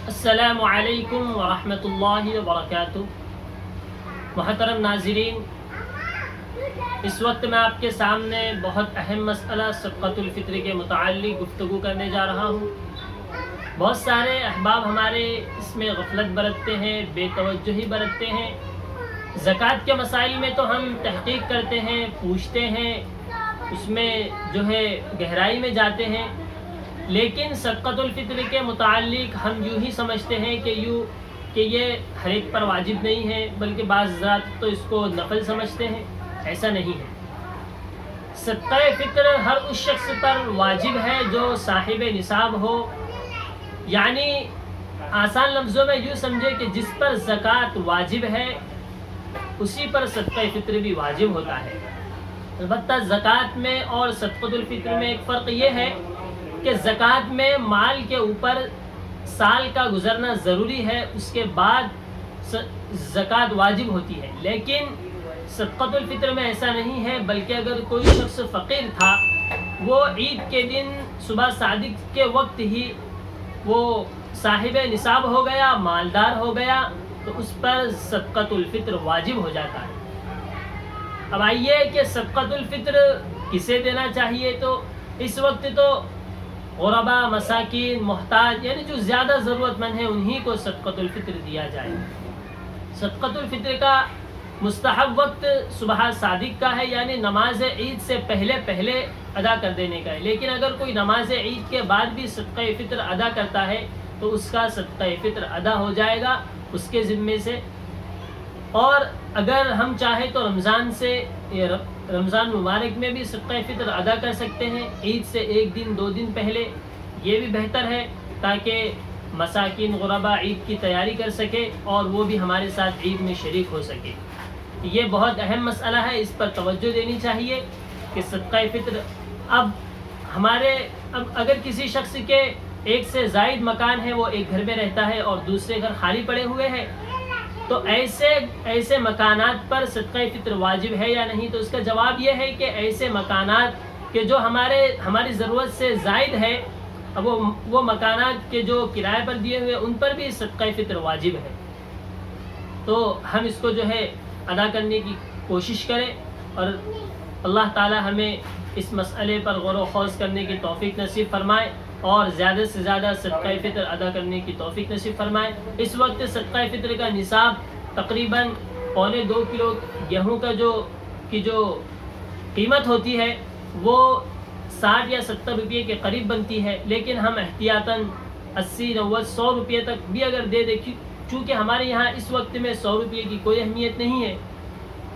السلام علیکم ورحمۃ اللہ وبرکاتہ۔ محترم ناظرین، اس وقت میں آپ کے سامنے بہت اہم مسئلہ صدقۃ الفطر کے متعلق گفتگو کرنے جا رہا ہوں۔ بہت سارے احباب ہمارے اس میں غفلت برتتے ہیں، بے توجہی برتتے ہیں۔ زکوٰۃ کے مسائل میں تو ہم تحقیق کرتے ہیں، پوچھتے ہیں، اس میں جو ہے گہرائی میں جاتے ہیں، لیکن صدقۃ الفطر کے متعلق ہم یوں ہی سمجھتے ہیں کہ یہ ہر ایک پر واجب نہیں ہے، بلکہ بعض حضرات تو اس کو نفل سمجھتے ہیں۔ ایسا نہیں ہے۔ صدقہ فطر ہر اس شخص پر واجب ہے جو صاحب نصاب ہو، یعنی آسان لفظوں میں یوں سمجھے کہ جس پر زکوٰۃ واجب ہے اسی پر صدقہ فطر بھی واجب ہوتا ہے۔ البتہ زکوٰۃ میں اور صدقۃ الفطر میں ایک فرق یہ ہے کہ زکوٰۃ میں مال کے اوپر سال کا گزرنا ضروری ہے، اس کے بعد زکوٰۃ واجب ہوتی ہے، لیکن صدقۃ الفطر میں ایسا نہیں ہے، بلکہ اگر کوئی شخص فقیر تھا، وہ عید کے دن صبح صادق کے وقت ہی وہ صاحب نصاب ہو گیا، مالدار ہو گیا، تو اس پر صدقۃ الفطر واجب ہو جاتا ہے۔ اب آئیے کہ صدقۃ الفطر کسے دینا چاہیے، تو اس وقت تو غربا، مساکین، محتاج، یعنی جو زیادہ ضرورت مند ہیں انہی کو صدقۃ الفطر دیا جائے۔ صدقۃ الفطر کا مستحب وقت صبح صادق کا ہے، یعنی نماز عید سے پہلے ادا کر دینے کا ہے، لیکن اگر کوئی نماز عید کے بعد بھی صدقہ فطر ادا کرتا ہے تو اس کا صدقہ فطر ادا ہو جائے گا اس کے ذمے سے۔ اور اگر ہم چاہیں تو رمضان مبارک میں بھی صدقہ فطر ادا کر سکتے ہیں، عید سے ایک دن 2 دن پہلے، یہ بھی بہتر ہے تاکہ مساکین غربا عید کی تیاری کر سکے اور وہ بھی ہمارے ساتھ عید میں شریک ہو سکے۔ یہ بہت اہم مسئلہ ہے، اس پر توجہ دینی چاہیے کہ صدقہ فطر اب اگر کسی شخص کے ایک سے زائد مکان ہے، وہ ایک گھر میں رہتا ہے اور دوسرے گھر خالی پڑے ہوئے ہیں، تو ایسے مکانات پر صدقہ فطر واجب ہے یا نہیں؟ تو اس کا جواب یہ ہے کہ ایسے مکانات کہ جو ہماری ضرورت سے زائد ہے، اب وہ مکانات کے جو کرائے پر دیے ہوئے ان پر بھی صدقہ فطر واجب ہے، تو ہم اس کو جو ہے ادا کرنے کی کوشش کریں، اور اللہ تعالی ہمیں اس مسئلے پر غور و خوض کرنے کی توفیق نصیب فرمائے اور زیادہ سے زیادہ صدقہ فطر ادا کرنے کی توفیق نصیب فرمائے۔ اس وقت صدقہ فطر کا نصاب تقریباً 2.25 کلو گیہوں کا جو قیمت ہوتی ہے وہ 60 یا 70 روپے کے قریب بنتی ہے، لیکن ہم احتیاطاً 80، 90، 100 روپے تک بھی اگر دے دیں، چونکہ ہمارے یہاں اس وقت میں 100 روپے کی کوئی اہمیت نہیں ہے،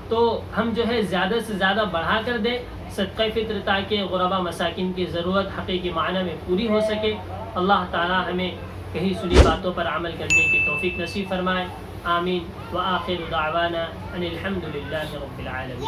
تو ہم جو ہے زیادہ سے زیادہ بڑھا کر دیں صدقہ فطر، تاکہ غربا مساکین کی ضرورت حقیقی معنی میں پوری ہو سکے۔ اللہ تعالی ہمیں کہیں سنی باتوں پر عمل کرنے کی توفیق نصیب فرمائے۔ آمین۔ وآخر دعوانا ان الحمد للہ رب العالمین۔